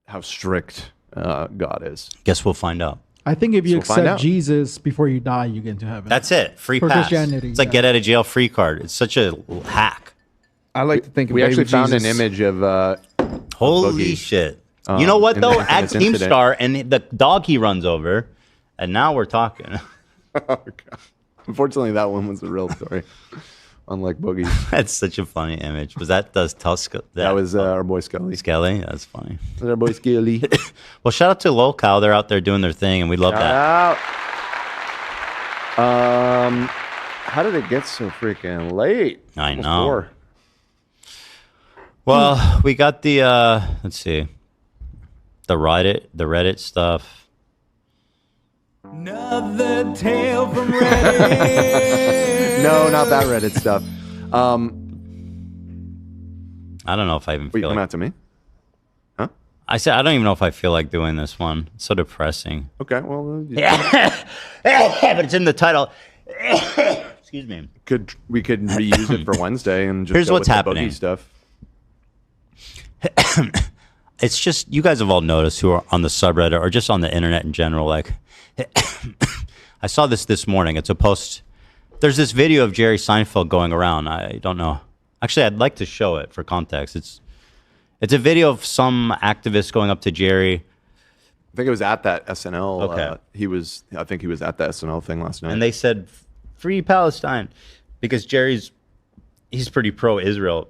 how strict God is. Guess we'll find out. I think if you accept Jesus before you die, you get into heaven. That's it. Free For pass. Christianity, It's like get out of jail free card. It's such a hack. I like to think we actually found an image of holy shit. You know what though? At Keemstar and the dog he runs over, and now we're talking. Oh, God. Unfortunately, that one was a real story. Unlike Boogie. That's such a funny image. Was that Tusk? That was our boy Scully. Scully? That's funny. That was our boy Scully. Well, shout out to Lolcow. They're out there doing their thing, and we love that. How did it get so freaking late? I know. 4. Well, we got the let's see, the Reddit stuff. Another tale from Reddit. No, not that Reddit stuff. I don't know if I even feel come like... out to me? Huh? I said I don't even know if I feel like doing this one. It's so depressing. Okay, well... Yeah. But it's in the title. Excuse me. We could reuse it for Wednesday and just Here's go what's with happening. The Boogie stuff. It's just, you guys have all noticed who are on the subreddit or just on the internet in general, like... I saw this morning. It's a post. There's this video of Jerry Seinfeld going around. I don't know. Actually, I'd like to show it for context. It's a video of some activist going up to Jerry. I think it was at that SNL. Okay. I think he was at the SNL thing last night. And they said, "Free Palestine," because he's pretty pro-Israel.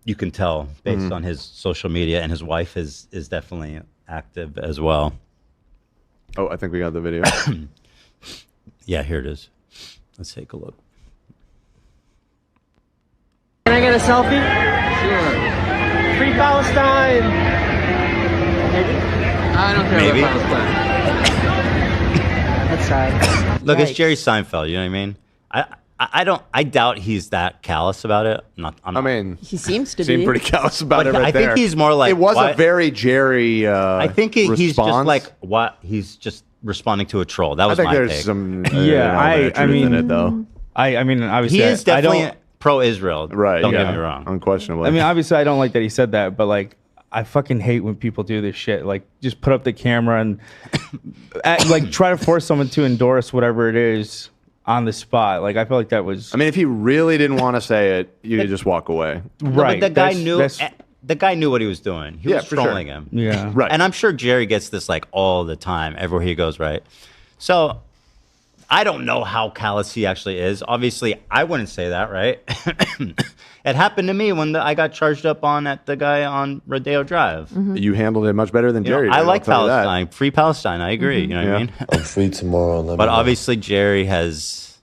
You can tell based on his social media, and his wife is definitely active as well. Oh, I think we got the video. Yeah, here it is. Let's take a look. Can I get a selfie? Sure. Free Palestine. Maybe. I don't care Maybe. about Palestine. That's sad. Look, it's Jerry Seinfeld. You know what I mean? I doubt he's that callous about it. I mean, he seems to be pretty callous about it. Right I think he's more like it was a very Jerry. I think he's just response. like what he's just responding to a troll. That was I think my there's take. some. I mean, in it, though. I mean, obviously, he is definitely I don't, pro-Israel. Right? Don't get me wrong. Unquestionably. I mean, obviously, I don't like that he said that, but like, I fucking hate when people do this shit. Like, just put up the camera and like try to force someone to endorse whatever it is on the spot. Like, I feel like that was. I mean, if he really didn't want to say it, you could just walk away. No, Right. but the guy knew what he was doing. He was for trolling sure. him. Yeah. Right. And I'm sure Jerry gets this like all the time, everywhere he goes, right? So I don't know how callous he actually is. Obviously, I wouldn't say that, right? It happened to me when I got charged up at the guy on Rodeo Drive. You handled it much better than Jerry. I did, like I'll tell you that. Palestine, free Palestine. I agree. You know what I mean? I'm free tomorrow. But obviously, Jerry's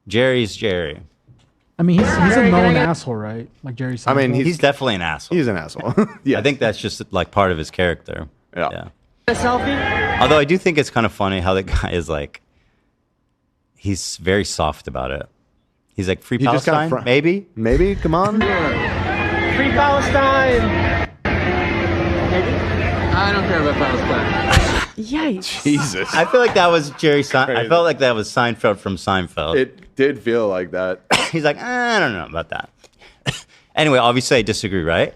Jerry. I mean, he's a known asshole, right? Like Jerry Seinfeld. I mean, He's definitely an asshole. He's an asshole. Yeah. I think that's just like part of his character. Yeah. A selfie? Although I do think it's kind of funny how the guy is like, he's very soft about it. He's like, free He just Palestine, kinda maybe? Maybe? Come on. Free Palestine. Maybe. I don't care about Palestine. Yikes. Jesus. I feel like that was Jerry Seinfeld. I felt like that was Seinfeld from Seinfeld. It did feel like that. He's like, I don't know about that. Anyway, obviously I disagree, right?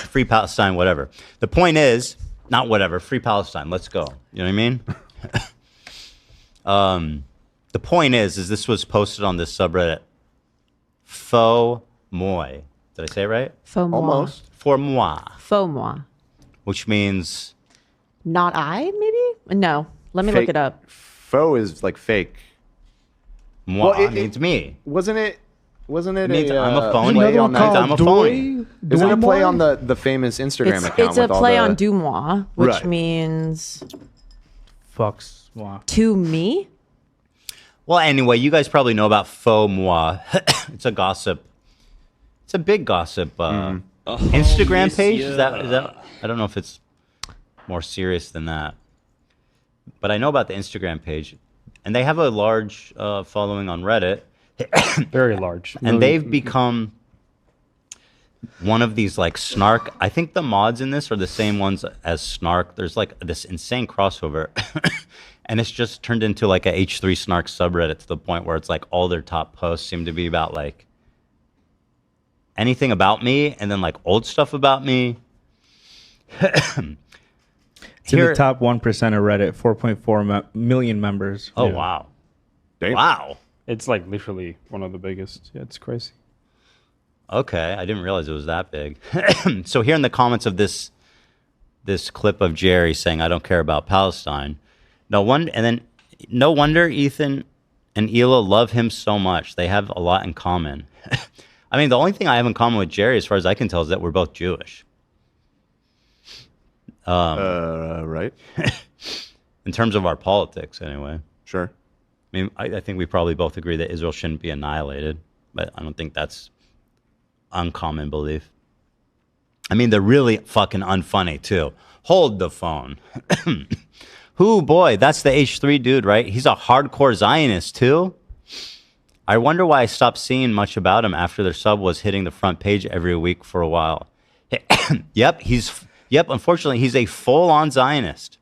Free Palestine, whatever. The point is, not whatever, free Palestine, let's go. You know what I mean? The point is this was posted on this subreddit, Fauxmoi. Did I say it right? Fauxmoi. Almost. Fauxmoi. Which means... Not I, maybe? No. Let me look it up. Faux is like fake. Moi Well, means me. Wasn't it? It means a, I'm a phony. play on that? I'm a phony. Isn't it a play on the famous Instagram account? It's a with all play the- on du moi, which Right. means Fauxmoi. to me. Well, anyway, you guys probably know about Fauxmoi. It's a gossip. It's a big gossip Instagram page. Is that? I don't know if it's more serious than that. But I know about the Instagram page. And they have a large following on Reddit. Very large. And they've become one of these like snark. I think the mods in this are the same ones as snark. There's like this insane crossover. And it's just turned into like a H3 snark subreddit to the point where it's like all their top posts seem to be about like anything about me and then like old stuff about me. It's in the top 1% of Reddit, 4.4 million members. Oh, wow. Damn. Wow. It's like literally one of the biggest. Yeah, it's crazy. Okay, I didn't realize it was that big. So here in the comments of this clip of Jerry saying, I don't care about Palestine. No wonder Ethan and Hila love him so much. They have a lot in common. I mean, the only thing I have in common with Jerry, as far as I can tell, is that we're both Jewish. Right. In terms of our politics, anyway. Sure. I mean, I think we probably both agree that Israel shouldn't be annihilated, but I don't think that's uncommon belief. I mean, they're really fucking unfunny, too. Hold the phone. Who, boy, that's the H3 dude, right? He's a hardcore Zionist, too. I wonder why I stopped seeing much about him after their sub was hitting the front page every week for a while. Yep, unfortunately, he's a full-on Zionist.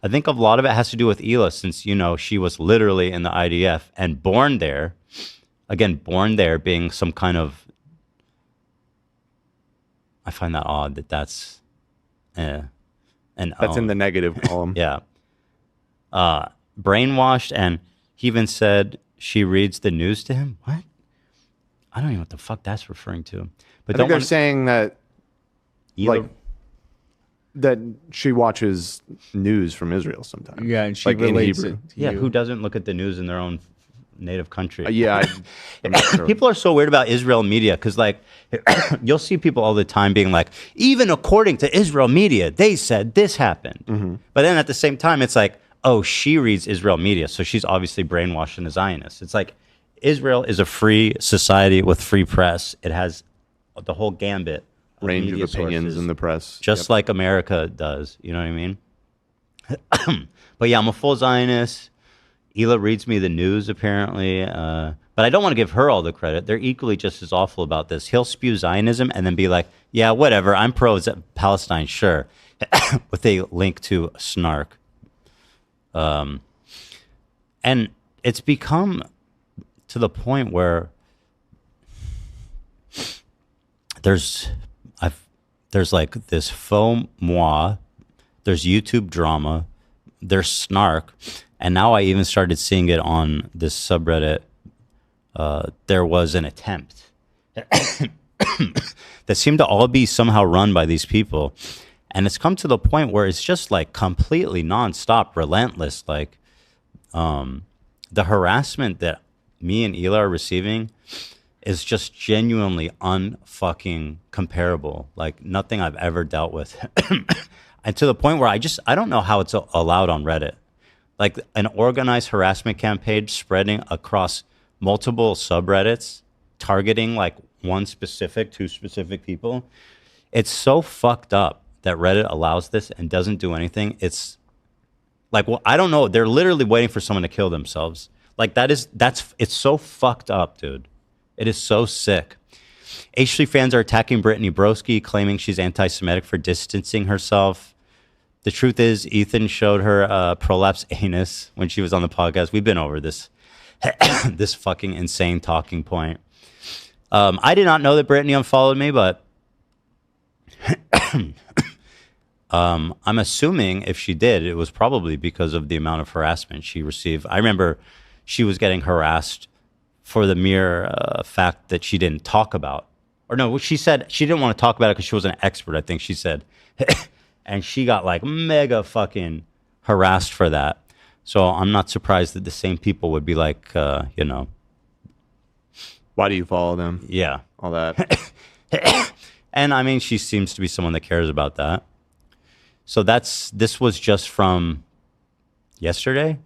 I think a lot of it has to do with Hila, since, you know, she was literally in the IDF and born there. Again, born there being some kind of... I find that odd that that's... That's in the negative column. Yeah. Brainwashed, and he even said she reads the news to him. What? I don't even know what the fuck that's referring to. But I think they're saying that, like, that she watches news from Israel sometimes. Yeah, and she like in relates Hebrew. it to yeah, you. who doesn't look at the news in their own native country? I'm not sure. People are so weird about Israel media because, like, you'll see people all the time being like, even according to Israel media, they said this happened. Mm-hmm. But then at the same time, it's like, oh, she reads Israel media, so she's obviously brainwashed and a Zionist. It's like Israel is a free society with free press. It has the whole gambit of range of media opinions sources, in the press. just like America does. You know what I mean? But yeah, I'm a full Zionist. Hila reads me the news, apparently. But I don't want to give her all the credit. They're equally just as awful about this. He'll spew Zionism and then be like, yeah, whatever, I'm pro-Palestine, sure, with a link to Snark. And it's become to the point where there's like this Fauxmoi, there's YouTube drama, there's Snark, and now I even started seeing it on this subreddit. There was an attempt that seemed to all be somehow run by these people. And it's come to the point where it's just like completely nonstop, relentless. Like the harassment that me and Hila are receiving is just genuinely unfucking comparable. Like nothing I've ever dealt with. And to the point where I don't know how it's allowed on Reddit. Like an organized harassment campaign spreading across multiple subreddits, targeting like two specific people. It's so fucked up that Reddit allows this and doesn't do anything. It's like, well, I don't know. They're literally waiting for someone to kill themselves. Like it's so fucked up, dude. It is so sick. H3 fans are attacking Brittany Broski, claiming she's anti-Semitic for distancing herself. The truth is, Ethan showed her prolapse anus when she was on the podcast. We've been over this, this fucking insane talking point. I did not know that Brittany unfollowed me, but I'm assuming if she did, it was probably because of the amount of harassment she received. I remember she was getting harassed for the mere fact that she didn't talk about, or no, she said she didn't want to talk about it because she wasn't an expert, I think she said. And she got like mega fucking harassed for that. So I'm not surprised that the same people would be like, you know. Why do you follow them? Yeah. All that. And I mean, she seems to be someone that cares about that. So this was just from yesterday.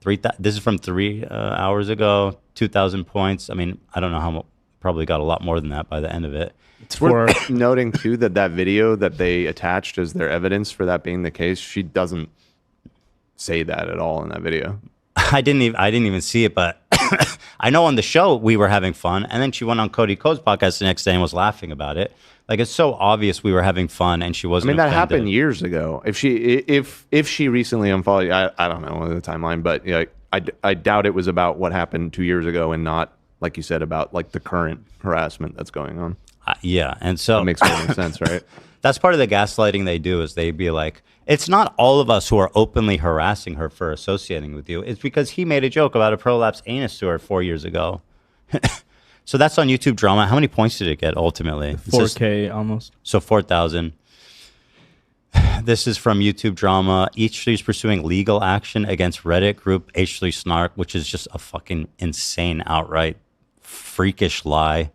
This is from 3 hours ago, 2,000 points. I mean, I don't know how probably got a lot more than that by the end of it. It's worth noting too that video that they attached as their evidence for that being the case, she doesn't say that at all in that video. I didn't even see it, but I know on the show we were having fun, and then she went on Cody Co's podcast the next day and was laughing about it. Like it's so obvious we were having fun, and she wasn't. I mean, that offended. happened years ago. If she recently unfollowed, I don't know the timeline, but yeah, I doubt it was about what happened 2 years ago and not like you said, about like the current harassment that's going on. Yeah, and so that makes perfect sense, right? That's part of the gaslighting they do, is they be like, it's not all of us who are openly harassing her for associating with you. It's because he made a joke about a prolapse anus to her 4 years ago. So that's on YouTube Drama. How many points did it get ultimately? 4K almost. So 4,000. This is from YouTube Drama. H3 is pursuing legal action against Reddit group H3 Snark, which is just a fucking insane, outright freakish lie.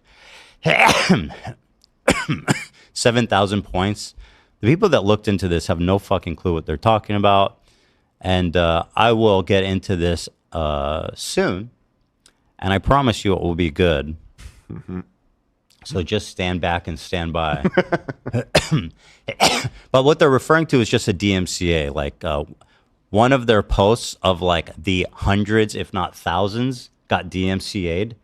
7,000 points. The people that looked into this have no fucking clue what they're talking about. And I will get into this soon. And I promise you it will be good. Mm-hmm. So just stand back and stand by. But what they're referring to is just a DMCA. Like one of their posts of like the hundreds, if not thousands, got DMCA'd.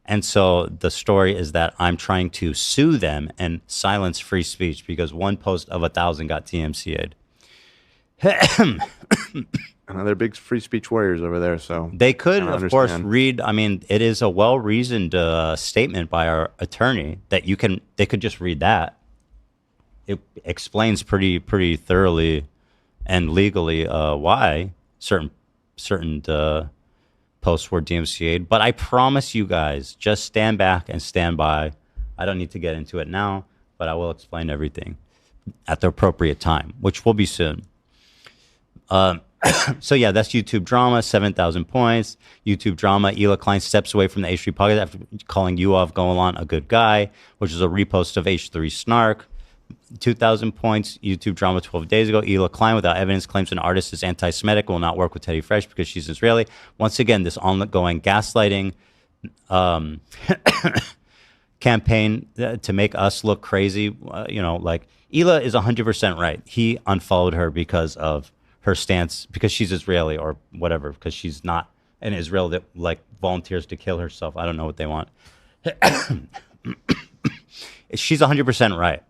And so the story is that I'm trying to sue them and silence free speech because one post of 1,000 got DMCA'd. They're big free speech warriors over there, so they could, of course, read. I mean, it is a well-reasoned statement by our attorney that they could just read that. It explains pretty thoroughly and legally why certain posts were DMCA'd. But I promise you guys, just stand back and stand by. I don't need to get into it now, but I will explain everything at the appropriate time, which will be soon. So yeah, that's YouTube Drama, 7,000 points. YouTube Drama, Klein steps away from the H3 podcast after calling Yuval Golan a good guy, which is a repost of H3 Snark. 2,000 points. YouTube Drama 12 days ago. Klein, without evidence, claims an artist is anti-Semitic, will not work with Teddy Fresh because she's Israeli. Once again, this ongoing gaslighting campaign to make us look crazy. Like Ela is 100% right. He unfollowed her because of her stance, because she's Israeli or whatever, because she's not an Israel that like volunteers to kill herself. I don't know what they want. She's 100% right.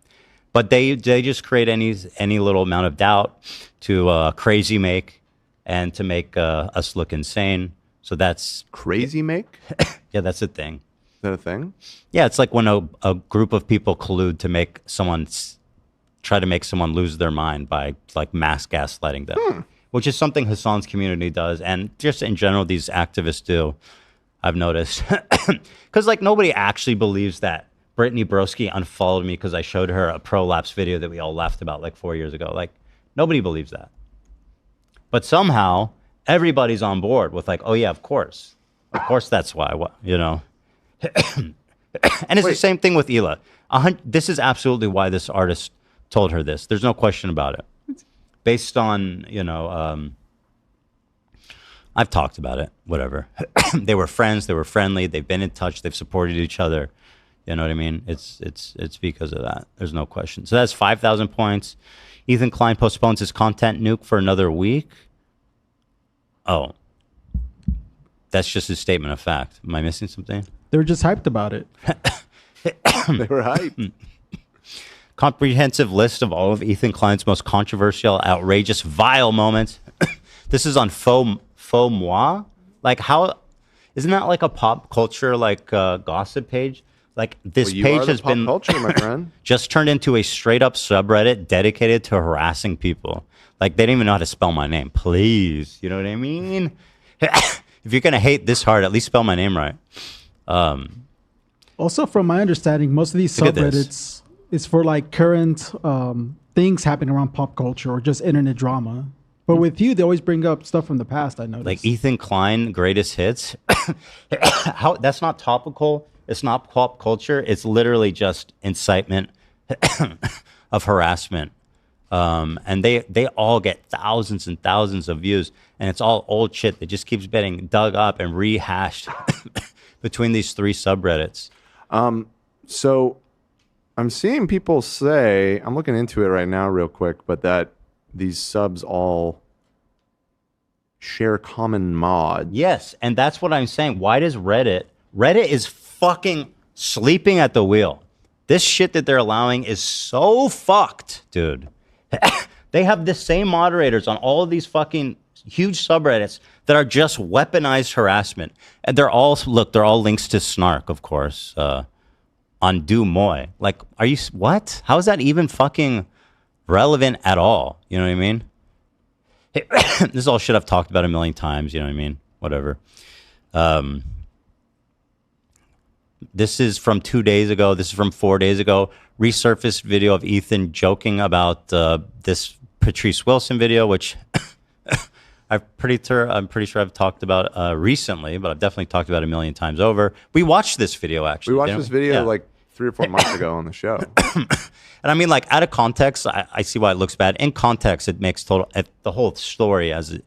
But they just create any little amount of doubt to crazy make and to make us look insane. So that's crazy make. Yeah, that's a thing. Is that a thing? Yeah, it's like when a group of people collude to make try to make someone lose their mind by like mass gaslighting them, which is something Hasan's community does, and just in general these activists do. I've noticed because like nobody actually believes that Brittany Broski unfollowed me because I showed her a prolapse video that we all laughed about like 4 years ago. Like nobody believes that. But somehow everybody's on board with like, oh yeah, of course that's why, And it's the same thing with Ela. This is absolutely why this artist told her this. There's no question about it. Based on, I've talked about it, whatever. They were friends, they were friendly, they've been in touch, they've supported each other. You know what I mean? It's because of that. There's no question. So that's 5,000 points. Ethan Klein postpones his content nuke for another week. Oh. That's just his statement of fact. Am I missing something? They were just hyped about it. They were hyped. Comprehensive list of all of Ethan Klein's most controversial, outrageous, vile moments. This is on Fauxmoi. Like how, isn't that like a pop culture like gossip page? Like this page has been culture, my friend. Just turned into a straight up subreddit dedicated to harassing people. Like they don't even know how to spell my name. Please, you know what I mean? If you're gonna hate this hard, at least spell my name right. Also, from my understanding, most of these subreddits is for like current things happening around pop culture or just internet drama. But with you, they always bring up stuff from the past. I noticed. Like Ethan Klein, greatest hits. How that's not topical. It's not pop culture. It's literally just incitement of harassment. And they all get thousands and thousands of views. And it's all old shit that just keeps getting dug up and rehashed between these three subreddits. So I'm seeing people say, I'm looking into it right now real quick, but that these subs all share common mod. Yes, and that's what I'm saying. Why does Reddit is fucking sleeping at the wheel. This shit that they're allowing is so fucked, dude. They have the same moderators on all of these fucking huge subreddits that are just weaponized harassment. And they're all links to Snark, of course, on Du Moi. Like, what? How is that even fucking relevant at all? You know what I mean? This is all shit I've talked about a million times. You know what I mean? Whatever. This is from 2 days ago. This is from 4 days ago. Resurfaced video of Ethan joking about this Patrice Wilson video, which I'm pretty sure I've talked about recently, but I've definitely talked about a million times over. We watched this video, actually. We watched this video like 3 or 4 months ago on the show. And I mean, like, out of context, I see why it looks bad. In context, it makes the whole story as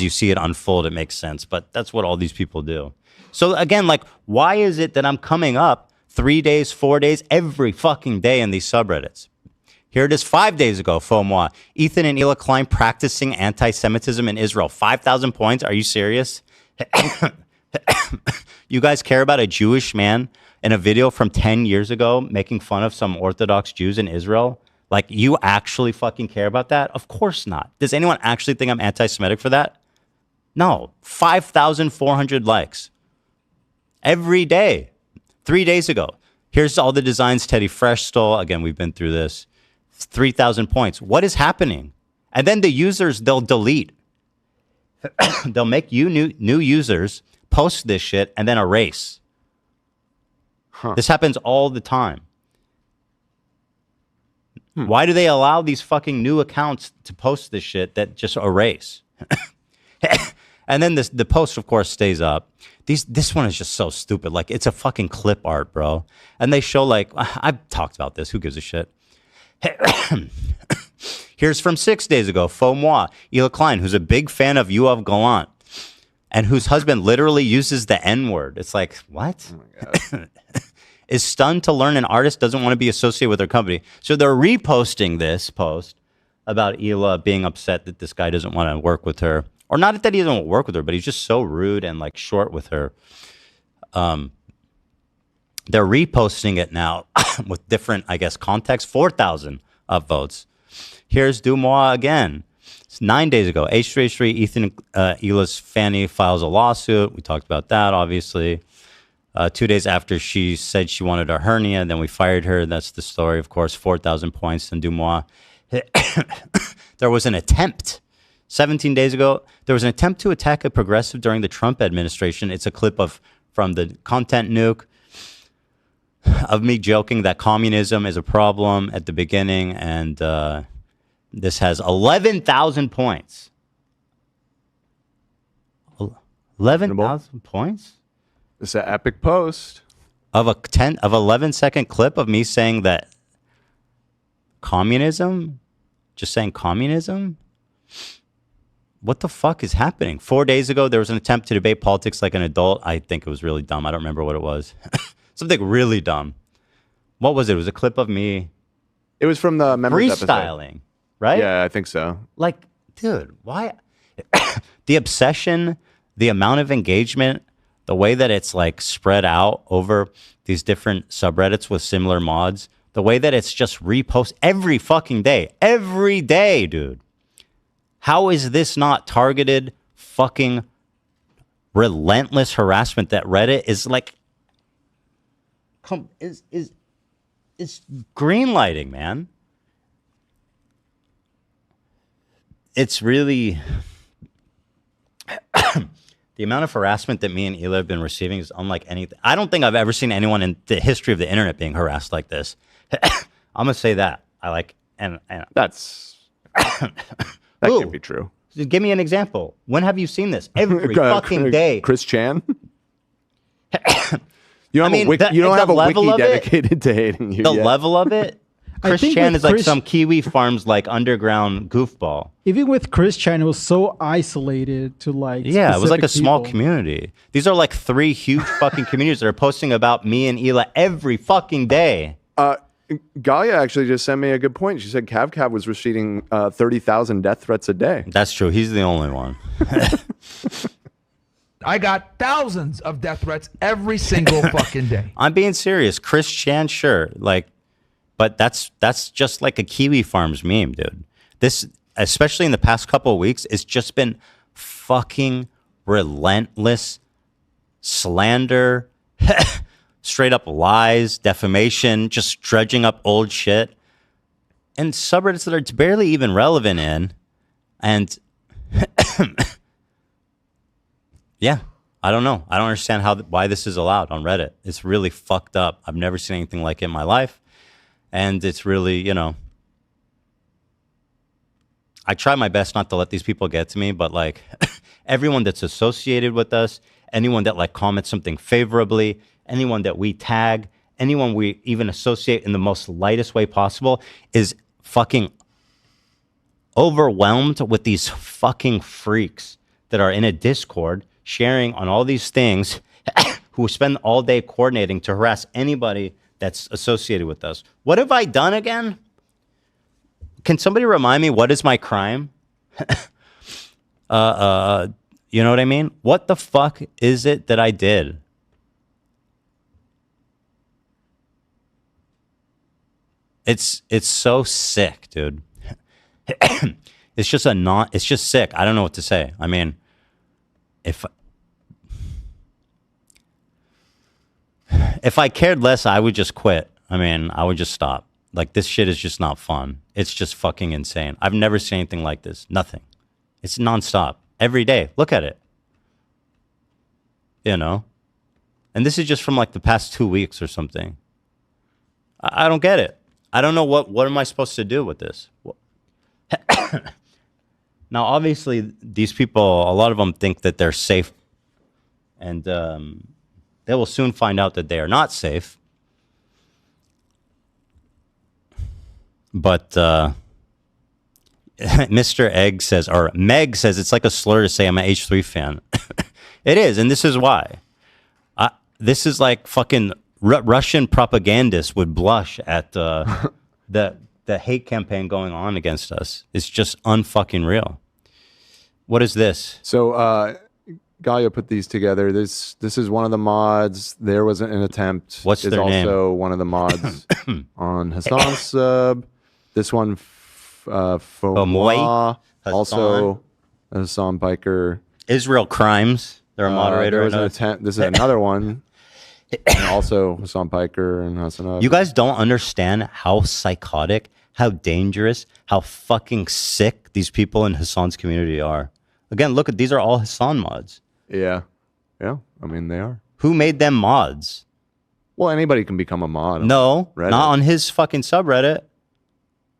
you see it unfold, it makes sense. But that's what all these people do. So again, like, why is it that I'm coming up 3 days, 4 days, every fucking day in these subreddits? Here it is 5 days ago, Fauxmoi. Ethan and Ela Klein practicing anti-Semitism in Israel. 5,000 points? Are you serious? You guys care about a Jewish man in a video from 10 years ago making fun of some Orthodox Jews in Israel? Like, you actually fucking care about that? Of course not. Does anyone actually think I'm anti-Semitic for that? No. 5,400 likes. Every day. 3 days ago. Here's all the designs Teddy Fresh stole. Again, we've been through this. 3,000 points. What is happening? And then the users, they'll delete. They'll make you new users, post this shit, and then erase. This happens all the time. Why do they allow these fucking new accounts to post this shit that just erase? And then the post, of course, stays up. This one is just so stupid. Like, it's a fucking clip art, bro. And they show, like, I've talked about this. Who gives a shit? Here's from 6 days ago. Fauxmoi, Ela Klein, who's a big fan of Yoav Gallant, and whose husband literally uses the N-word. It's like, what? Oh my God. Is stunned to learn an artist doesn't want to be associated with their company. So they're reposting this post about Ela being upset that this guy doesn't want to work with her. Or not that he doesn't want to work with her, but he's just so rude and like short with her. They're reposting it now with different, I guess, context. 4,000 upvotes. Here's Du Moi again. It's 9 days ago. H3H3, Ethan Ela's Fanny files a lawsuit. We talked about that, obviously. 2 days after she said she wanted a hernia, then we fired her. That's the story, of course. 4,000 points in Du Moi. There was an attempt 17 days ago. There was an attempt to attack a progressive during the Trump administration. It's a clip from the content nuke of me joking that communism is a problem at the beginning, and this has 11,000 points. 11,000 points? It's an epic post of 11-second clip of me saying that communism, just saying communism. What the fuck is happening? 4 days ago, there was an attempt to debate politics like an adult. I think it was really dumb. I don't remember what it was. Something really dumb. What was it? It was a clip of me. It was from the members freestyling, episode. Right? Yeah, I think so. Like, dude, why? The obsession, the amount of engagement, the way that it's like spread out over these different subreddits with similar mods, the way that it's just repost every fucking day. Every day, dude. How is this not targeted fucking relentless harassment that Reddit is like is green lighting, man? It's really the amount of harassment that me and Ela have been receiving is unlike anything. I don't think I've ever seen anyone in the history of the internet being harassed like this. I'm gonna say that. And that's that can't be true. Give me an example. When have you seen this? Every fucking day. Chris Chan? You don't have a wiki dedicated to hating you. The level of it? Chris Chan is like some Kiwi Farms like underground goofball. Even with Chris Chan, it was so isolated to like it was like a small community. These are like 3 huge fucking communities that are posting about me and Ela every fucking day. Galia actually just sent me a good point. She said Cav was receiving 30,000 death threats a day. That's true. He's the only one. I got thousands of death threats every single fucking day. I'm being serious. Chris Chan, sure. But that's just like a Kiwi Farms meme, dude. This, especially in the past couple of weeks, it's just been fucking relentless slander, straight up lies, defamation, just dredging up old shit, and subreddits that it's barely even relevant in. And yeah, I don't know. I don't understand why this is allowed on Reddit. It's really fucked up. I've never seen anything like it in my life. And it's really, you know, I try my best not to let these people get to me, but like everyone that's associated with us, anyone that like comments something favorably, anyone that we tag, anyone we even associate in the most lightest way possible is fucking overwhelmed with these fucking freaks that are in a Discord sharing on all these things who spend all day coordinating to harass anybody that's associated with us. What have I done again? Can somebody remind me what is my crime? You know what I mean? What the fuck is it that I did? It's so sick, dude. It's just sick. I don't know what to say. I mean, if I cared less, I would just quit. I mean, I would just stop. Like, this shit is just not fun. It's just fucking insane. I've never seen anything like this. Nothing. It's nonstop. Every day. Look at it. You know? And this is just from like the past 2 weeks or something. I don't get it. I don't know what am I supposed to do with this? Now, obviously, these people, a lot of them think that they're safe. And they will soon find out that they are not safe. But Mr. Egg says, or Meg says, it's like a slur to say I'm an H3 fan. It is, and this is why. This is like fucking Russian propagandists would blush at the hate campaign going on against us. It's just unfucking real. What is this? So Gaia put these together. This is one of the mods. There was an attempt. What's their name? Also one of the mods on Hasan's sub. This one, Fauxmoi. Also Hasan Piker. Israel Crimes. They're a moderator. There was an attempt. This is another one. And also Hasan Piker and Hasan. You guys don't understand how psychotic, how dangerous, how fucking sick these people in Hasan's community are. Again, look at these are all Hasan mods. Yeah. I mean, they are. Who made them mods? Well, anybody can become a mod. No, Reddit. not on his fucking subreddit.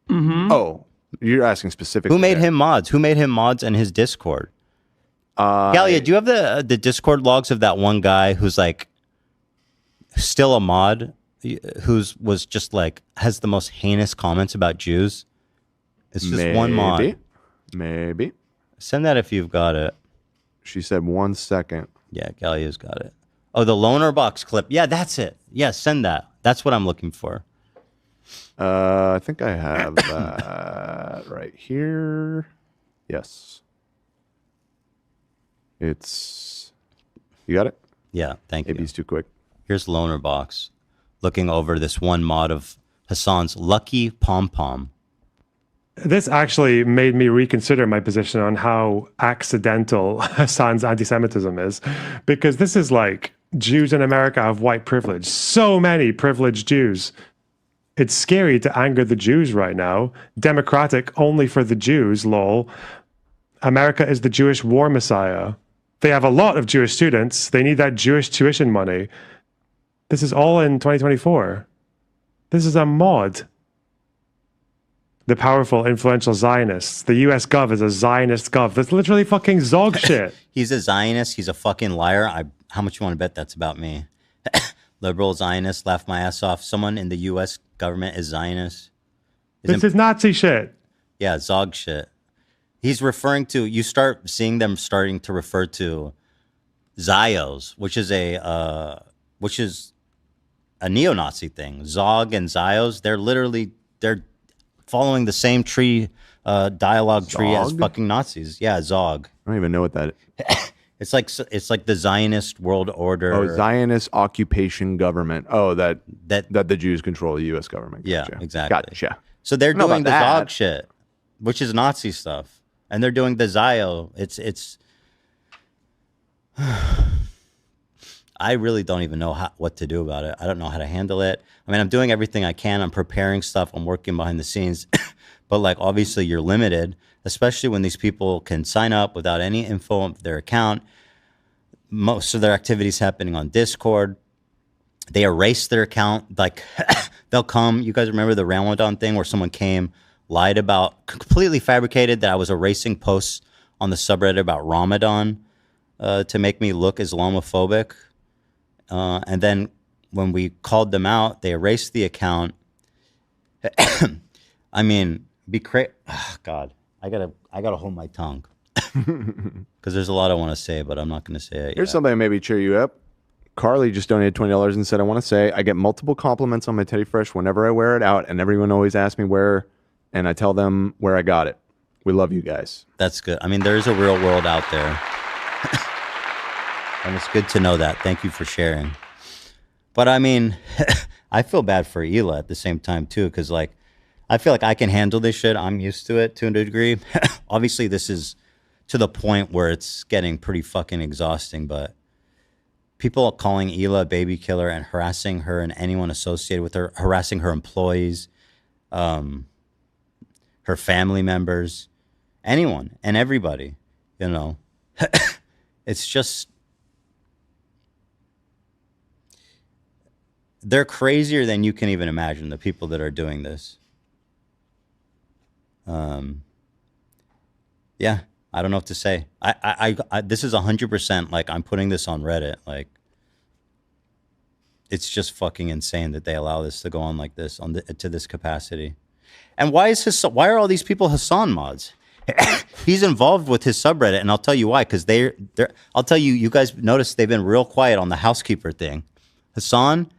Mm-hmm. Oh, you're asking specifically. Who made him mods? Who made him mods in his Discord? Galia, do you have the Discord logs of that one guy who's like still a mod, was just like has the most heinous comments about Jews? It's just one mod. Maybe. Send that if you've got it. She said 1 second. Yeah, Galia's got it. Oh, the loaner box clip. Yeah, that's it. Yeah, send that. That's what I'm looking for. I think I have that right here. Yes. You got it? Yeah, thank you. Maybe he's too quick. Here's loaner box. Looking over this one mod of Hasan's Lucky Pom Pom. This actually made me reconsider my position on how accidental Hasan's anti-Semitism is, because this is like Jews in America have white privilege. So many privileged Jews. It's scary to anger the Jews right now. Democratic only for the Jews, lol. America is the Jewish war messiah. They have a lot of Jewish students. They need that Jewish tuition money. This is all in 2024. This is a mod. The powerful, influential Zionists. The US gov is a Zionist gov. That's literally fucking Zog shit. He's a Zionist. He's a fucking liar. How much you want to bet that's about me? Liberal Zionist, laugh my ass off. Someone in the US government is Zionist. This is Nazi shit. Yeah, Zog shit. He's referring to, you start seeing them starting to refer to Zios, which is a neo-Nazi thing. Zog and Zios, they're following the same dialogue tree as fucking Nazis. Yeah, Zog. I don't even know what that is. It's like the Zionist world order. Oh, Zionist occupation government. Oh, that the Jews control the U.S. government. Gotcha. Yeah, exactly. Gotcha. So they're doing the Zog shit, which is Nazi stuff, and they're doing the Zio. It's I really don't even know what to do about it. I don't know how to handle it. I mean, I'm doing everything I can. I'm preparing stuff. I'm working behind the scenes. But like, obviously you're limited, especially when these people can sign up without any info of their account. Most of their activities happening on Discord. They erase their account. Like they'll come. You guys remember the Ramadan thing where someone came, lied about, completely fabricated that I was erasing posts on the subreddit about Ramadan to make me look Islamophobic. And then when we called them out, they erased the account. I mean, oh, God, I gotta hold my tongue because there's a lot I want to say, but I'm not going to say it. Here's something that maybe cheer you up. Carly just donated $20 and said, I want to say I get multiple compliments on my Teddy Fresh whenever I wear it out, and everyone always asks me where, and I tell them where I got it. We love you guys. That's good. I mean, there's a real world out there. And it's good to know that. Thank you for sharing. But I mean, I feel bad for Hila at the same time too, because like, I feel like I can handle this shit. I'm used to it to a degree. Obviously, this is to the point where it's getting pretty fucking exhausting, but people calling Hila a baby killer and harassing her and anyone associated with her, harassing her employees, her family members, anyone and everybody, you know. It's just, they're crazier than you can even imagine, the people that are doing this. Yeah, I don't know what to say. I this is 100% like I'm putting this on Reddit. Like, it's just fucking insane that they allow this to go on like this to this capacity. And why are all these people Hasan mods? He's involved with his subreddit, and I'll tell you why. Because I'll tell you, you guys noticed they've been real quiet on the housekeeper thing. Hasan,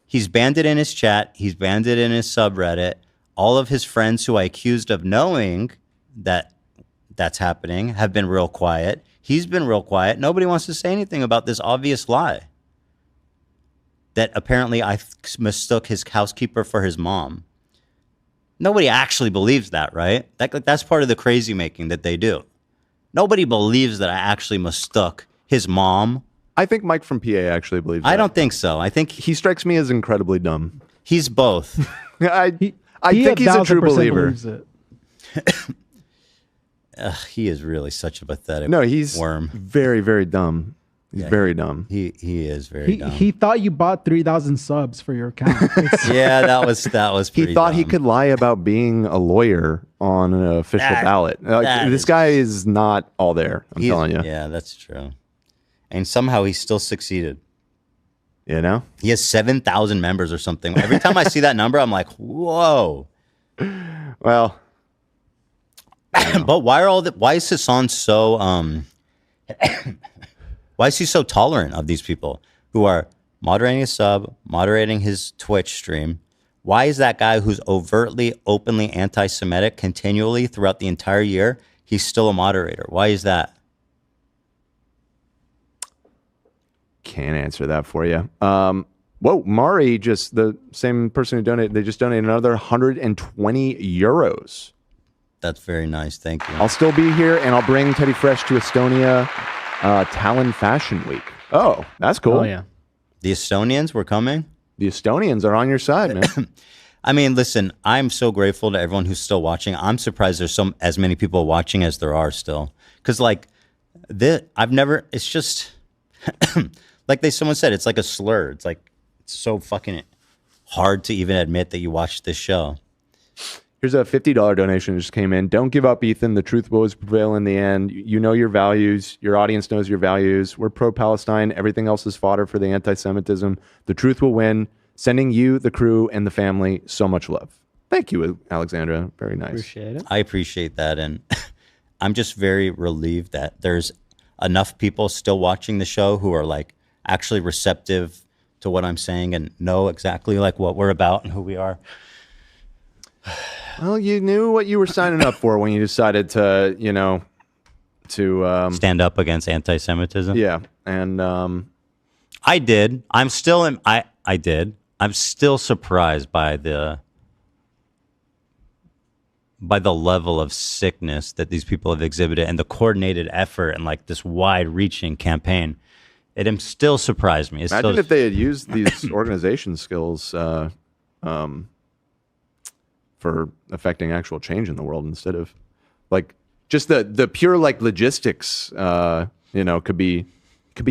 he's banned it in his chat. He's banned it in his subreddit. All of his friends who I accused of knowing that that's happening have been real quiet. He's been real quiet. Nobody wants to say anything about this obvious lie that apparently I mistook his housekeeper for his mom. Nobody actually believes that, right? That's part of the crazy making that they do. Nobody believes that I actually mistook his mom. I think Mike from PA actually believes that. I don't think so. I think he strikes me as incredibly dumb. He's both. I think he's a true believer. He is really such a pathetic he's worm. Very, very dumb. He's very dumb. He is very dumb. He thought you bought 3,000 subs for your account. Yeah, that was pretty He thought dumb. he could lie about being a lawyer on an official ballot. This guy is not all there. I'm telling you. Yeah, that's true. And somehow he still succeeded. You know? He has 7,000 members or something. Every time I see that number, I'm like, whoa. Well, but why is Hasan so why is he so tolerant of these people who are moderating his sub, moderating his Twitch stream? Why is that guy who's overtly, openly anti-Semitic continually throughout the entire year, he's still a moderator? Why is that? Can't answer that for you. Whoa, Mari, just the same person who donated, they just donated another 120 euros. That's very nice. Thank you. I'll still be here, and I'll bring Teddy Fresh to Estonia Tallinn Fashion Week. Oh, that's cool. Oh, yeah. The Estonians were coming? The Estonians are on your side, man. I mean, listen, I'm so grateful to everyone who's still watching. I'm surprised there's as many people watching as there are still. Because, like, it's just, like someone said, it's like a slur. It's like, it's so fucking hard to even admit that you watched this show. Here's a $50 donation that just came in. Don't give up, Ethan. The truth will always prevail in the end. You know your values. Your audience knows your values. We're pro-Palestine. Everything else is fodder for the anti-Semitism. The truth will win. Sending you, the crew, and the family so much love. Thank you, Alexandra. Very nice. Appreciate it. I appreciate that. And I'm just very relieved that there's enough people still watching the show who are like actually receptive to what I'm saying and know exactly like what we're about and who we are. Well, you knew what you were signing up for when you decided to, stand up against anti-Semitism. Yeah, and I did. I'm still I did. I'm still surprised by by the level of sickness that these people have exhibited and the coordinated effort and like this wide-reaching campaign. It still surprised me. Imagine if they had used these organization skills for affecting actual change in the world instead of like just the pure like logistics. Could be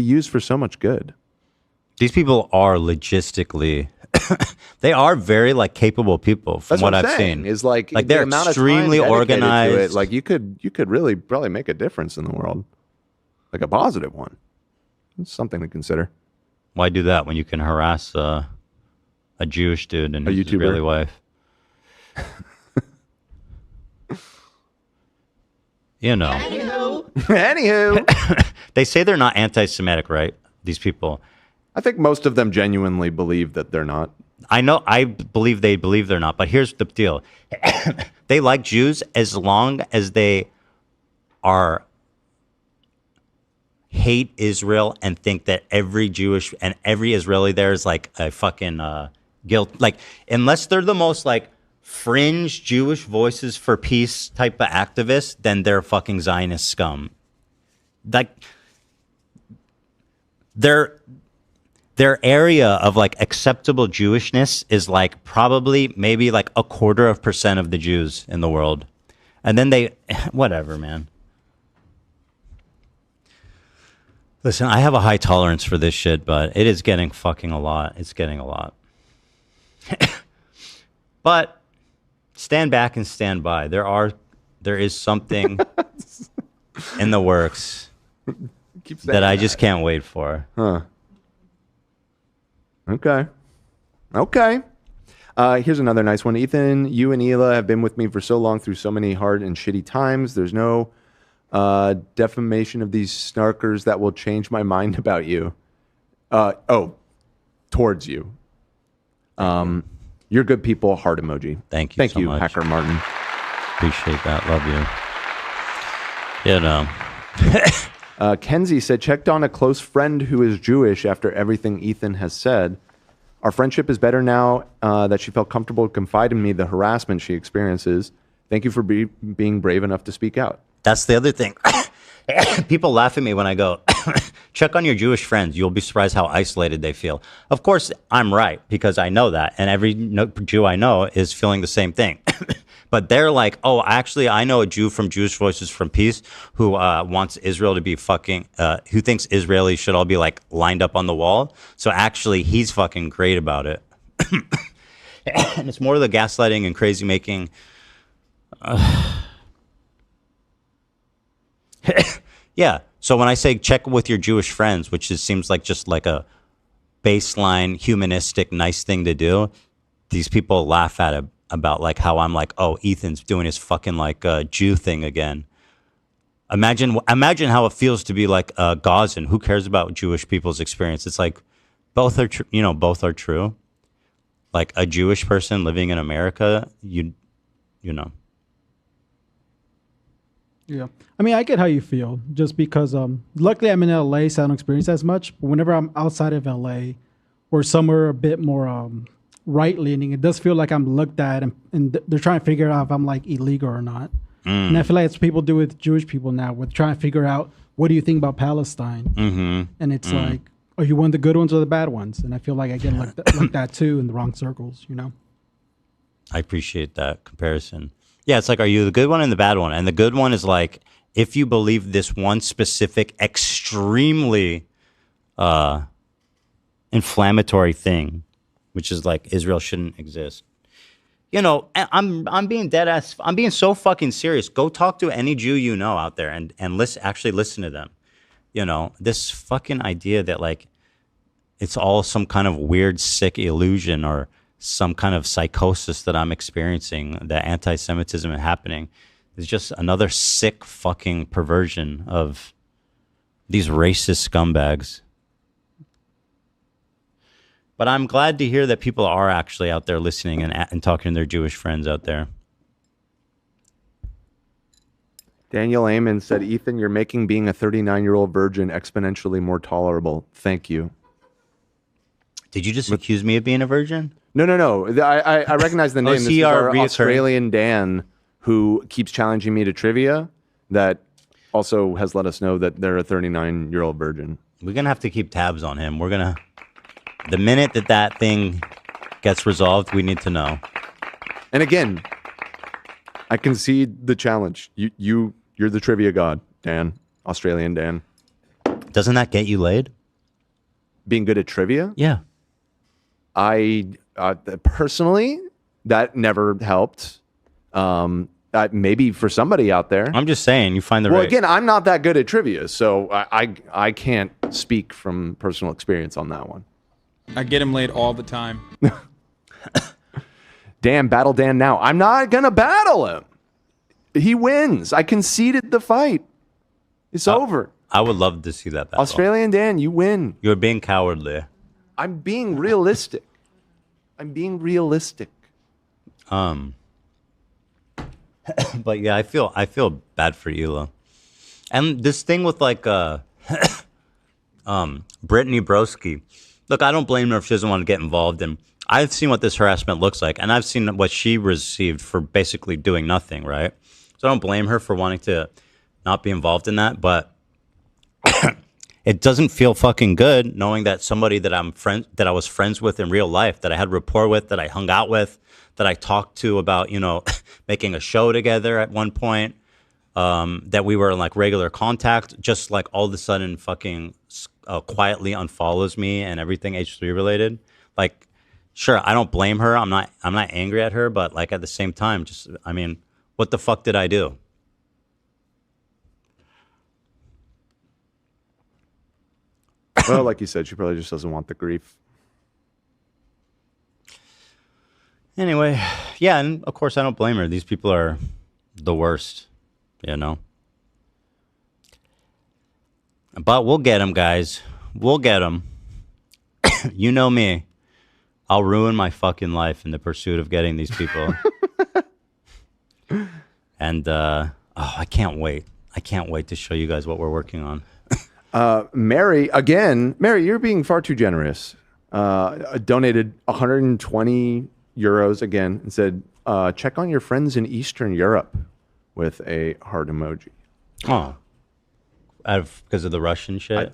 used for so much good. These people are logistically, they are very like capable people from what I've seen. Is like they're extremely organized. To it, like you could really probably make a difference in the world, like a positive one. It's something to consider. Why do that when you can harass a Jewish dude and his Israeli wife? Anywho. They say they're not anti-Semitic, right? These people. I think most of them genuinely believe that they're not. I know. I believe they believe they're not. But here's the deal. They like Jews as long as they hate Israel and think that every Jewish and every Israeli there is like a fucking guilt. Like, unless they're the most like fringe Jewish voices for peace type of activists, then they're fucking Zionist scum. Like, their area of like acceptable Jewishness is like probably maybe like 0.25% of the Jews in the world. And then whatever, man. Listen, I have a high tolerance for this shit, but it is getting fucking a lot. It's getting a lot. But stand back and stand by. There is something in the works that I just can't wait for. Huh. Okay. Here's another nice one. Ethan, you and Hila have been with me for so long through so many hard and shitty times. There's no defamation of these snarkers that will change my mind about you. Towards you. You're good people. Heart emoji. Thank you. Thank so you, much. Hacker Martin. Appreciate that. Love you. Kenzie said, checked on a close friend who is Jewish after everything Ethan has said. Our friendship is better now that she felt comfortable to confide in me the harassment she experiences. Thank you for being brave enough to speak out. That's the other thing. People laugh at me when I go, check on your Jewish friends. You'll be surprised how isolated they feel. Of course, I'm right, because I know that. And every Jew I know is feeling the same thing. But they're like, oh, actually, I know a Jew from Jewish Voices from Peace who wants Israel to be fucking, who thinks Israelis should all be like lined up on the wall. So actually, he's fucking great about it. And it's more of the gaslighting and crazy making. Yeah. So when I say check with your Jewish friends, which seems like just like a baseline humanistic nice thing to do, these people laugh at it about like how I'm like, oh, Ethan's doing his fucking like Jew thing again. Imagine how it feels to be like Gazan. Who cares about Jewish people's experience? It's like both are both are true. Like a Jewish person living in America, you know. Yeah. I mean, I get how you feel just because luckily I'm in LA, so I don't experience as much. But whenever I'm outside of LA or somewhere a bit more right leaning, it does feel like I'm looked at and they're trying to figure out if I'm like illegal or not. And I feel like it's what people do with Jewish people now, with trying to figure out what do you think about Palestine? Mm-hmm. And it's like, are you one of the good ones or the bad ones? And I feel like I get looked at too in the wrong circles, you know? I appreciate that comparison. Yeah, it's like, are you the good one and the bad one? And the good one is like, if you believe this one specific, extremely inflammatory thing, which is like Israel shouldn't exist. You know, I'm being dead ass. I'm being so fucking serious. Go talk to any Jew you know out there and actually listen to them. You know, this fucking idea that like it's all some kind of weird, sick illusion or some kind of psychosis that I'm experiencing, that anti-Semitism is happening, is just another sick fucking perversion of these racist scumbags. But I'm glad to hear that people are actually out there listening and talking to their Jewish friends out there. Daniel Amen said, Ethan, you're making being a 39-year-old virgin exponentially more tolerable. Thank you. Did you just accuse me of being a virgin? No. I recognize the name. This is our Australian Dan, who keeps challenging me to trivia that also has let us know that they're a 39-year-old virgin. We're going to have to keep tabs on him. The minute that thing gets resolved, we need to know. And again, I concede the challenge. You're the trivia god, Dan. Australian Dan. Doesn't that get you laid? Being good at trivia? Yeah. I personally, that never helped. Maybe for somebody out there. I'm just saying, you find the well, right... again, I'm not that good at trivia, so I can't speak from personal experience on that one. I get him laid all the time. Dan, battle Dan now. I'm not going to battle him. He wins. I conceded the fight. It's over. I would love to see that battle. Australian Dan, you win. You're being cowardly. I'm being realistic. But yeah, I feel bad for Ela. And this thing with like Brittany Broski. Look, I don't blame her if she doesn't want to get involved, and I've seen what this harassment looks like, and I've seen what she received for basically doing nothing, right? So I don't blame her for wanting to not be involved in that, but it doesn't feel fucking good knowing that somebody that I was friends with in real life, that I had rapport with, that I hung out with, that I talked to about, making a show together at one point, that we were in like regular contact, just like all of a sudden fucking quietly unfollows me and everything H3 related. Like, sure, I don't blame her. I'm not angry at her, but like at the same time, what the fuck did I do? Well, like you said, she probably just doesn't want the grief. Anyway, yeah, and of course I don't blame her. These people are the worst, But we'll get them, guys. We'll get them. You know me. I'll ruin my fucking life in the pursuit of getting these people. And, I can't wait. I can't wait to show you guys what we're working on. Mary, you're being far too generous. Donated 120 euros again and said, check on your friends in Eastern Europe with a heart emoji. Oh. Because of the Russian shit?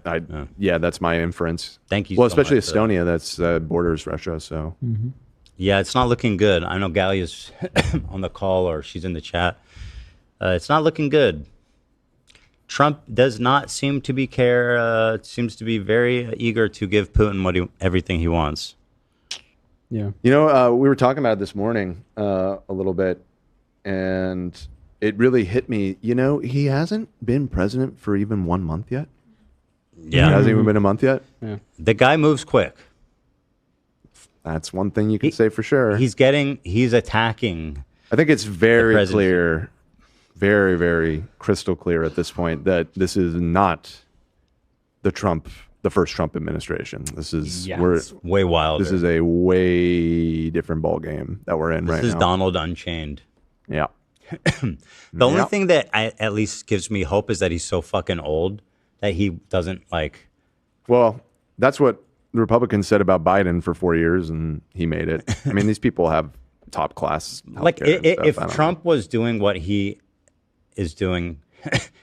Yeah, that's my inference. Thank you Well, so especially much Estonia, that's borders Russia, so. Mm-hmm. Yeah, it's not looking good. I know Gallia's on the call or she's in the chat. It's not looking good. Trump does not seem to seems to be very eager to give Putin everything he wants. Yeah. We were talking about it this morning a little bit, and it really hit me. He hasn't been president for even 1 month yet. Yeah. It hasn't even been a month yet. Yeah. The guy moves quick. That's one thing you can say for sure. He's attacking. I think it's very clear, very, very crystal clear at this point that this is not the first Trump administration. This is it's way wilder. This is a way different ball game that we're in right now. This is Donald Unchained. Yeah. The only thing that at least gives me hope is that he's so fucking old that he doesn't like. Well, that's what the Republicans said about Biden for 4 years, and he made it. I mean, these people have top class. Like if Trump was doing what he is doing,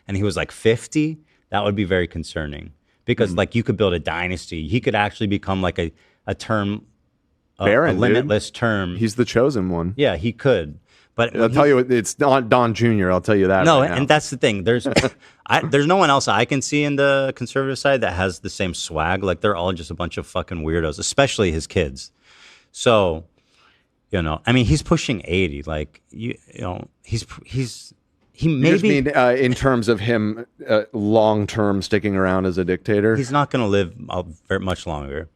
and he was like 50, that would be very concerning. Because like you could build a dynasty. He could actually become like a term, a limitless term. He's the chosen one. Yeah, he could. But I'll tell you, it's not Don Jr. I'll tell you that. No, right now. And that's the thing. There's no one else I can see in the conservative side that has the same swag. Like they're all just a bunch of fucking weirdos, especially his kids. So, he's pushing 80. Like he maybe just mean in terms of him long term sticking around as a dictator. He's not going to live very much longer.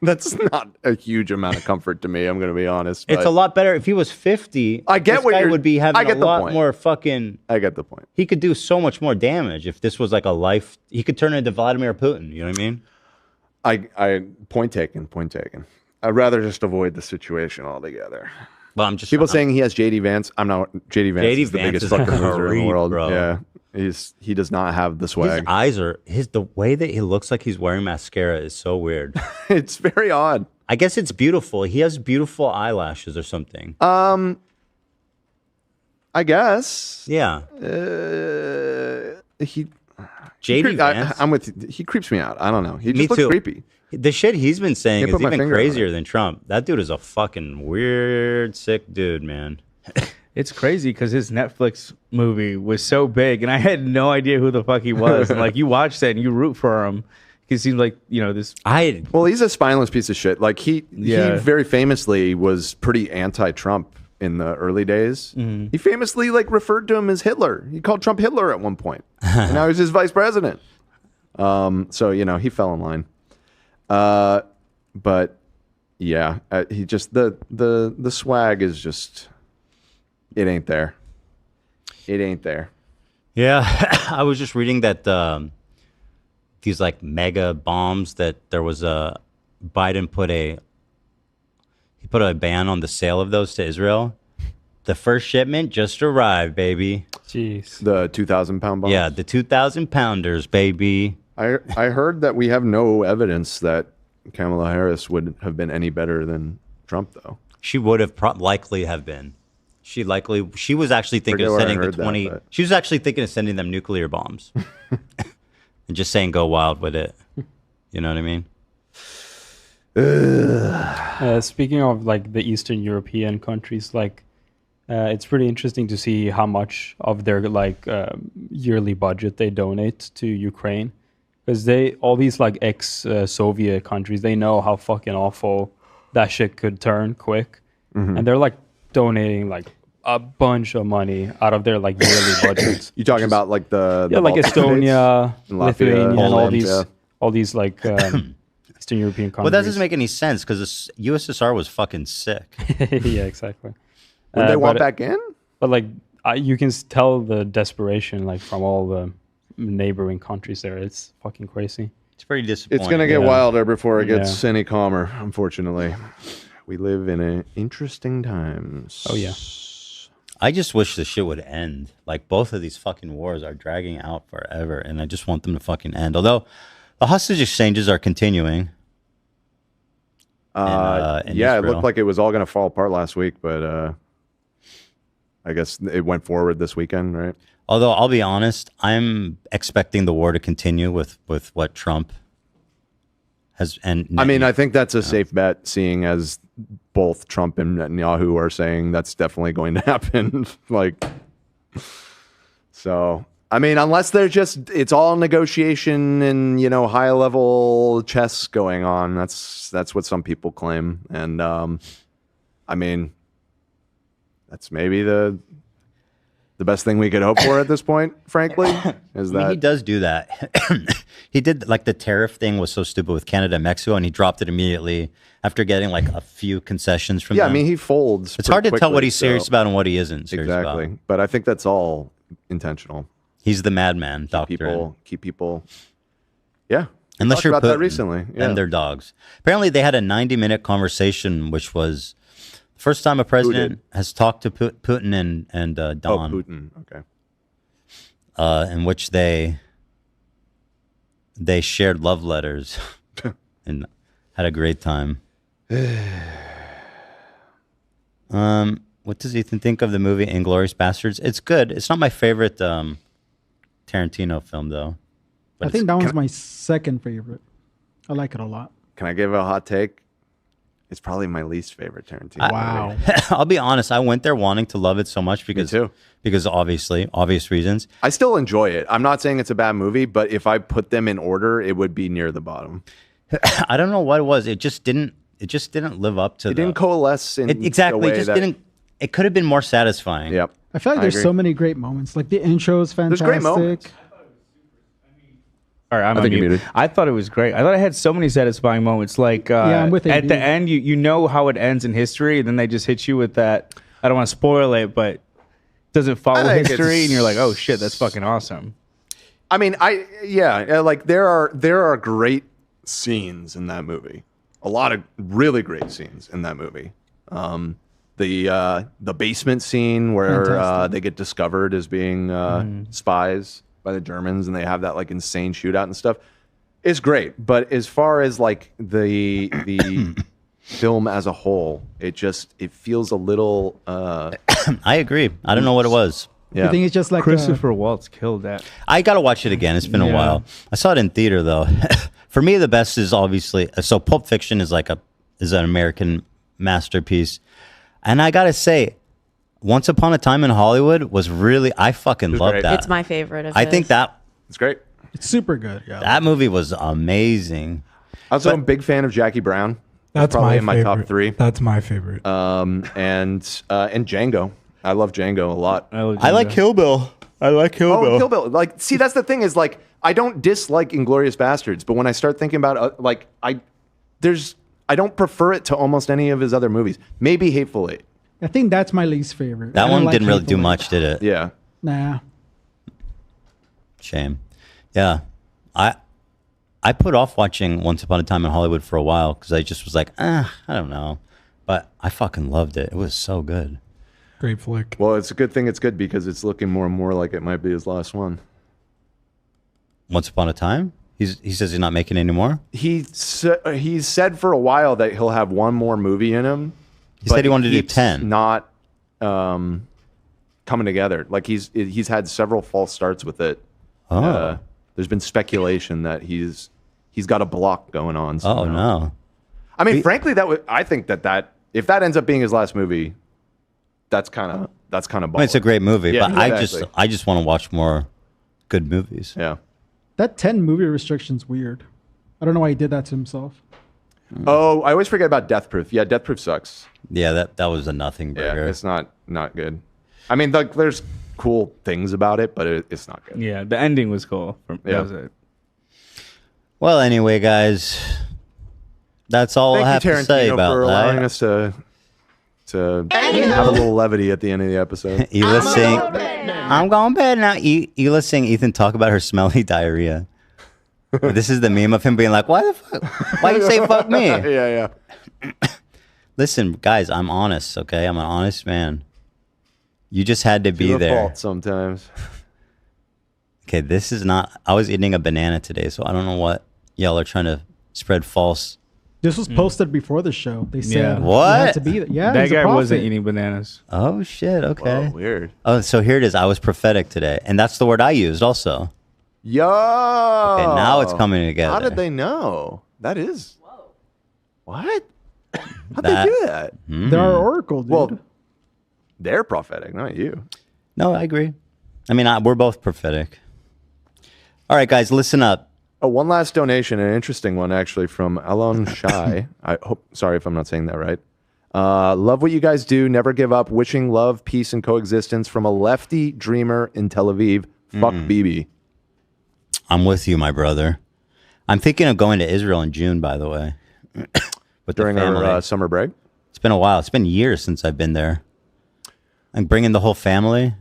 That's not a huge amount of comfort to me. I'm going to be honest. It's a lot better if he was 50. I get what you would be having a lot point. more fucking. I get the point. He could do so much more damage if this was like a life. He could turn into Vladimir Putin. You know what I mean? I point taken. I'd rather just avoid the situation altogether. Well, I'm just people saying he has JD Vance. I'm not. JD Vance is the biggest fucking loser in the world. Bro. Yeah, he does not have the swag. His eyes are the way that he looks like he's wearing mascara is so weird. It's very odd. I guess it's beautiful. He has beautiful eyelashes or something. I I guess. Yeah. He JD Vance. I'm with you. He creeps me out. I don't know. He Me just looks too. creepy. The shit he's been saying Can't is put my even finger on it. crazier than Trump. That dude is a fucking weird, sick dude, man. It's crazy because his Netflix movie was so big, and I had no idea who the fuck he was. And like, you watch that and you root for him. He seems like, you know, this. Well, he's a spineless piece of shit. Like he very famously was pretty anti-Trump in the early days. Mhm. He famously like referred to him as Hitler. He called Trump Hitler at one point. And now he's his vice president. So you know he fell in line. But yeah, he just the swag is just it ain't there. It ain't there. Yeah, I was just reading that these like mega bombs that there was Biden put a ban on the sale of those to Israel. The first shipment just arrived, baby. Jeez. The 2,000 pound bombs. Yeah, the 2,000 pounders, baby. I heard that we have no evidence that Kamala Harris would have been any better than Trump, though. She would have likely have been. She was actually thinking Forget of where I sending the heard that, 20. but- She was actually thinking of sending them nuclear bombs and just saying go wild with it. You know what I mean? Speaking of like the Eastern European countries, like it's pretty interesting to see how much of their like yearly budget they donate to Ukraine, because all these like ex-Soviet countries, they know how fucking awful that shit could turn quick, and they're like donating like a bunch of money out of their like yearly budgets. You talking about like the like Baltic Estonia, states? And Latvia, Lithuania, and Poland, all these like Eastern European countries. Well, that doesn't make any sense because the USSR was fucking sick. Yeah, exactly. Would they want but- back in? But like, you can tell the desperation like from all the neighboring countries there. It's fucking crazy. It's pretty disappointing. It's gonna get wilder before it gets Yeah. any calmer. Unfortunately, we live in interesting times. Oh yeah. I just wish the shit would end. Like both of these fucking wars are dragging out forever, and I just want them to fucking end. Although the hostage exchanges are continuing. In Yeah, it Israel. looked like it was all gonna fall apart last week, but I guess it went forward this weekend, right? Although I'll be honest, I'm expecting the war to continue with what Trump has. And I mean, I think that's a safe bet, seeing as both Trump and Netanyahu are saying that's definitely going to happen. Like, so I mean, unless they're it's all negotiation and high level chess going on. That's what some people claim, and I mean, that's maybe the best thing we could hope for at this point, frankly, is that he does do that. He did like the tariff thing was so stupid with Canada and Mexico, and he dropped it immediately after getting like a few concessions from them. I mean, he folds. It's hard to pretty tell what quickly, he's serious so- about and what he isn't serious Exactly, about. but I think that's all intentional. He's the madman doctor. Keep people. Yeah, Unless talked you're about that Putin recently, yeah. and their dogs. Apparently, they had a 90-minute conversation, which was the first time a president has talked to Putin and Don. Oh, Putin. Okay. In which they shared love letters and had a great time. What does Ethan think of the movie Inglourious Bastards? It's good. It's not my favorite Tarantino film, though. I think that one's my second favorite. I like it a lot. Can I give a hot take? It's probably my least favorite Tarantino. Wow. I'll be honest. I went there wanting to love it so much because obvious reasons. I still enjoy it. I'm not saying it's a bad movie, but if I put them in order, it would be near the bottom. I don't know what it was. It just didn't live up to. It didn't coalesce in exactly. the way It just that- didn't. It could have been more satisfying. Yep. I feel like there's so many great moments. Like the intro is There's fantastic. great moments. All right, I'm I think you're unmuted. muted. I thought it was great. I thought it had so many satisfying moments. Like I'm with at AD. the end, you know how it ends in history, and then they just hit you with that. I don't want to spoil it, but does it follow I think history? it's- And you're like, oh shit, that's fucking awesome. I mean, like there are great scenes in that movie. A lot of really great scenes in that movie. The basement scene where Fantastic. they get discovered as being spies by the Germans, and they have that like insane shootout and stuff, is great. But as far as like the film as a whole. It feels a little. I agree. I don't know what it was. Yeah. I think it's just like Christopher Waltz killed that. I gotta watch it again. It's been a while. I saw it in theater though. For me, the best is obviously so. Pulp Fiction is an American masterpiece, and I gotta say, Once Upon a Time in Hollywood was really. I fucking love that. It's my favorite. I think that it's great. It's super good. Yeah. That movie was amazing. Also, I'm a big fan of Jackie Brown. That's probably my in my top 3. That's my favorite. And Django. I love Django a lot. I like Kill Bill. Kill Bill. Like, see, that's the thing is like I don't dislike Inglourious Bastards, but when I start thinking about I don't prefer it to almost any of his other movies. Maybe Hateful Eight. I think that's my least favorite. That I one don't didn't like really do Hateful Eight. much, did it? Yeah. Nah. Shame. Yeah. I put off watching Once Upon a Time in Hollywood for a while because I just was like, I don't know. But I fucking loved it. It was so good. Great flick. Well, it's a good thing it's good because it's looking more and more like it might be his last one. Once Upon a Time? He says he's not making any more? He's said for a while that he'll have one more movie in him. He said he wanted to do keeps 10. Not coming together. Like he's had several false starts with it. Oh. There's been speculation that he's got a block going on. Somehow. Oh, no. I mean, frankly, I think that if that ends up being his last movie, that's kind of I mean, it's a great movie, Yeah, but exactly. I just want to watch more good movies. Yeah. That 10 movie restriction's weird. I don't know why he did that to himself. Oh, I always forget about Death Proof. Yeah, Death Proof sucks. Yeah, that was a nothing burger. Yeah, it's not good. I mean, like, there's cool things about it, but it's not good. Yeah, the ending was cool. That was it. Well, anyway, guys, that's all I have Thank you, to say Tarantino, about for that. allowing us to have a little levity at the end of the episode. Ela saying, I'm going to bed now. Ela saying Ethan talk about her smelly diarrhea. This is the meme of him being like, why the fuck? Why you say fuck me? Yeah. Listen, guys, I'm honest, okay? I'm an honest man. You just had to be Your there. fault sometimes. Okay, this is not. I was eating a banana today, so I don't know what y'all are trying to spread false. This was posted before the show. They said What? you had to be there. Yeah, that he's a guy wasn't prophet. eating bananas. Oh shit! Okay. Whoa, weird. Oh, so here it is. I was prophetic today, and that's the word I used also. Yo. Okay, now it's coming together. How did they know? That is. Whoa. What? How'd That- they do that? They're our oracle, dude. Well, they're prophetic, not you. No, I agree. I mean, we're both prophetic. All right, guys, listen up. Oh, one last donation, an interesting one actually from Alon Shai. Sorry if I'm not saying that right. Love what you guys do. Never give up. Wishing love, peace, and coexistence from a lefty dreamer in Tel Aviv. Fuck Bibi. I'm with you, my brother. I'm thinking of going to Israel in June, by the way. With During the family. our summer break. It's been a while. It's been years since I've been there. I'm bringing the whole family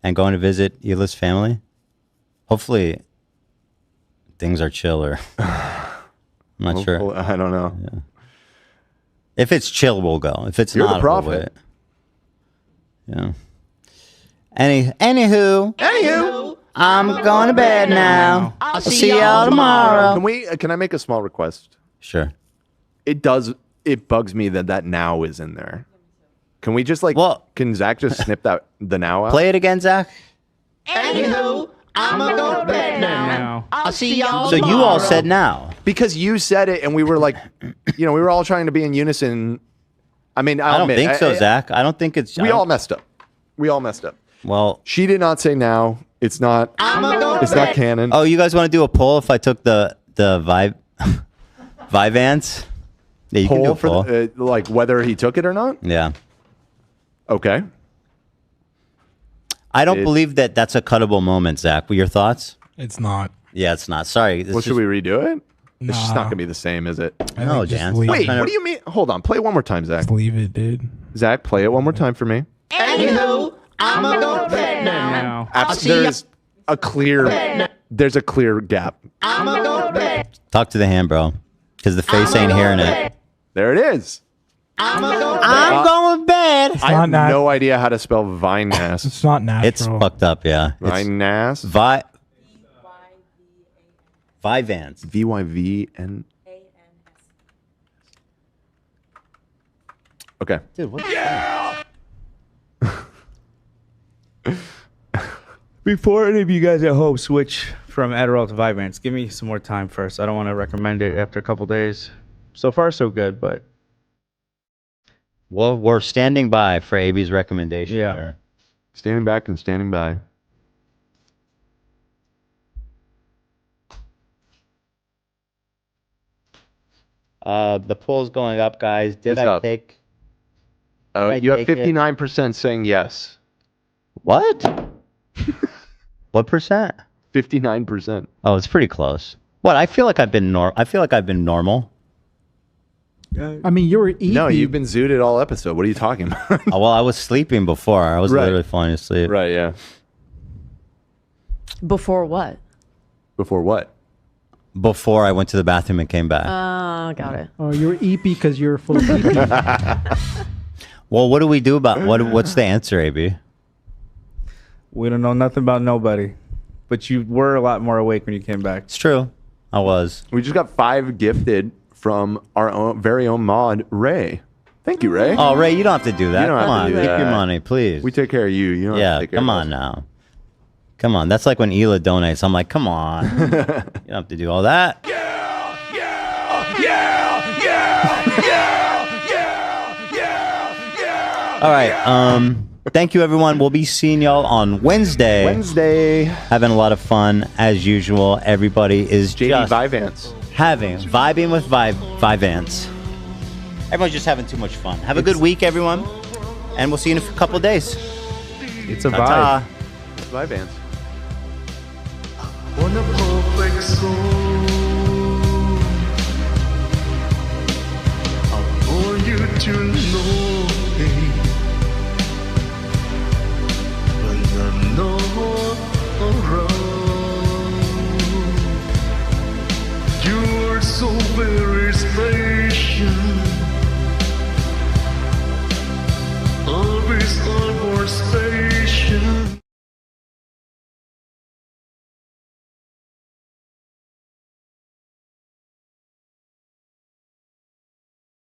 and going to visit Ela's family. Hopefully, things are chiller. I'm not sure. I don't know. Yeah. If it's chill, we'll go. If it's You're not, the prophet. we'll wait. Yeah. Anywho, I'm going to bed now. I'll see y'all tomorrow. Can I make a small request? Sure. It bugs me that now is in there. Can we just can Zach just snip the now out? Play it again, Zach. Anywho, I'ma go to bed now. I'll see y'all So tomorrow. you all said now. Because you said it and we were like, we were all trying to be in unison. I mean, I don't admit, think so, Zach. I don't think it's. We all messed up. Well, she did not say now. It's not. It's not canon. Oh, you guys want to do a poll if I took the Vyvanse? Yeah, you can do a Poll poll. for like whether he took it or not. Yeah. Okay. I don't believe that that's a cuttable moment, Zach. Your thoughts? It's not. Yeah, it's not. Sorry. Well, should we redo it? It's just not Nah. gonna be the same, is it? No, just Dan. leave Wait, it. what do you mean? Hold on. Play it one more time, Zach. Just leave it, dude. Zach, play it one more time for me. Anywho, I'ma go to bed now. I'll see ya. There's a clear gap. I'ma go to bed. Talk to the hand, bro. Because the face ain't hearing it. There it is. I'ma go to bed. I'm going to bed. I have not no idea how to spell Vinas. It's not natural. It's fucked up, yeah. It's Vinas. Vyvanse. VYVN. Okay. Dude, what? Before any of you guys at home switch from Adderall to Vyvanse, give me some more time first. I don't want to recommend it after a couple days. So far, so good, but Well, we're standing by for AB's recommendation. Yeah. Here. Standing back and standing by. The poll's going up, guys. Did It's I up. take? Oh, Did I you have take it? 59% saying yes. What? What percent? 59%. Oh, it's pretty close. What? I feel like I've been normal. I mean, you were eating. No, you've been zooted all episode. What are you talking about? Oh, well, I was sleeping before. I was Right. literally falling asleep. Right, yeah. Before what? Before what? Before I went to the bathroom and came back. Oh, got it. Oh, you were eepy because you're full of eepy. Well, what do we do about what's the answer, AB? we don't know nothing about nobody. But you were a lot more awake when you came back. It's true. I was. We just got 5 gifted from our own very own mod, Ray. Thank you, Ray. Oh, Ray, you don't have to do that. You don't Come have on, to do keep that. your money, please. We take care of you. You don't have to take care come of on now. Come on. That's like when Ela donates. I'm like, come on. You don't have to do all that. All right. Thank you, everyone. We'll be seeing y'all on Wednesday. Having a lot of fun as usual. Everybody is JD just Vyvanse. vibing with Vyvanse. Everyone's just having too much fun. Have a good week, everyone, and we'll see you in a couple of days. It's a Ta-ta. vibe. It's Vyvanse. On a perfect soul, I want you to know